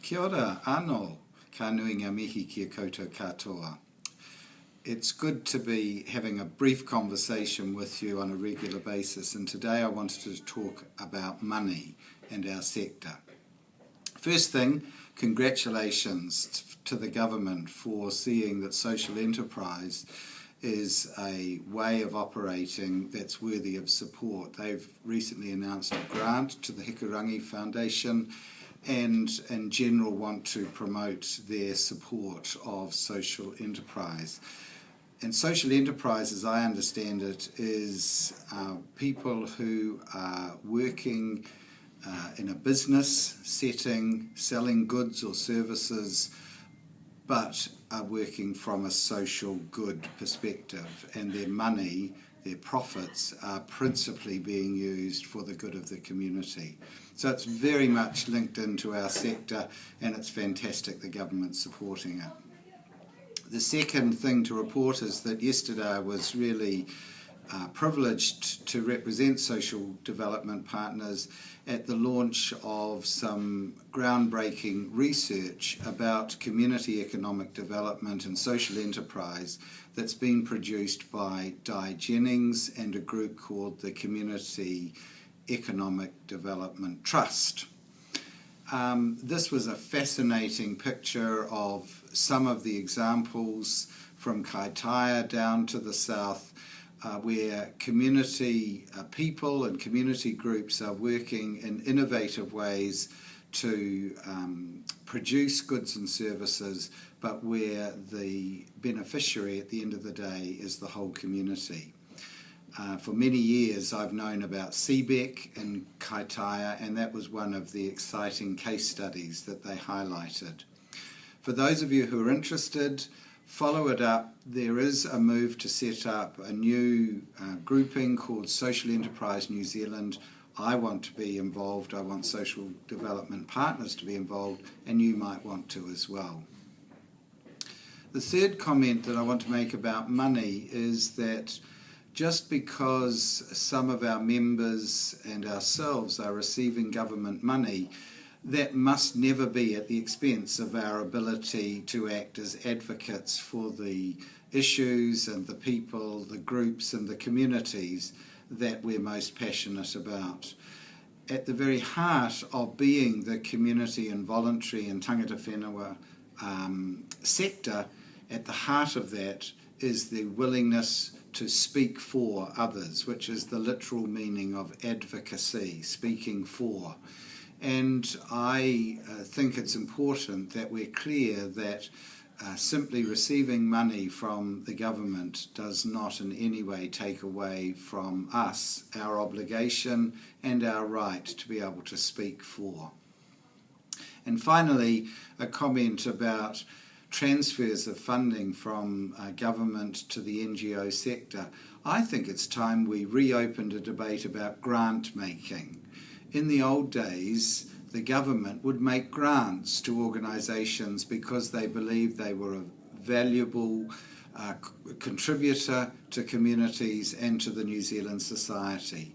Kia ora, anō, ka nui ngā mihi kia koutou katoa. It's good to be having a brief conversation with you on a regular basis, and today I wanted to talk about money and our sector. First thing, congratulations to the government for seeing that social enterprise is a way of operating that's worthy of support. They've recently announced a grant to the Hikurangi Foundation and in general want to promote their support of social enterprise. And social enterprise, as I understand it, is people who are working in a business setting, selling goods or services, but are working from a social good perspective, and their money, their profits, are principally being used for the good of the community. So it's very much linked into our sector, and it's fantastic the government's supporting it. The second thing to report is that yesterday I was really privileged to represent social development partners at the launch of some groundbreaking research about community economic development and social enterprise that's been produced by Di Jennings and a group called the Community Economic Development Trust. This was a fascinating picture of some of the examples from Kaitaia down to the south where community people and community groups are working in innovative ways to produce goods and services, but where the beneficiary at the end of the day is the whole community. For many years I've known about CBEC in Kaitaia, and that was one of the exciting case studies that they highlighted. For those of you who are interested, follow it up. There is a move to set up a new grouping called Social Enterprise New Zealand. I want to be involved. I want social development partners to be involved, and you might want to as well. The third comment that I want to make about money is that just because some of our members and ourselves are receiving government money, that must never be at the expense of our ability to act as advocates for the issues and the people, the groups and the communities that we're most passionate about. At the very heart of being the community and voluntary and tangata whenua sector, at the heart of that is the willingness to speak for others, which is the literal meaning of advocacy, speaking for. And I think it's important that we're clear that simply receiving money from the government does not in any way take away from us our obligation and our right to be able to speak for. And finally, a comment about transfers of funding from government to the NGO sector. I think it's time we reopened a debate about grant making. In the old days, the government would make grants to organisations because they believed they were a valuable contributor to communities and to the New Zealand society.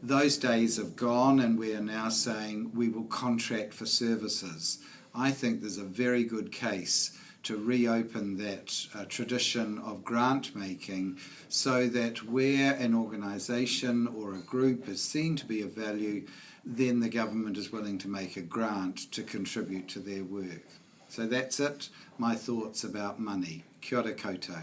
Those days have gone, and we are now saying we will contract for services. I think there's a very good case to reopen that tradition of grant making, so that where an organisation or a group is seen to be of value, then the government is willing to make a grant to contribute to their work. So that's it, my thoughts about money. Kia ora koutou.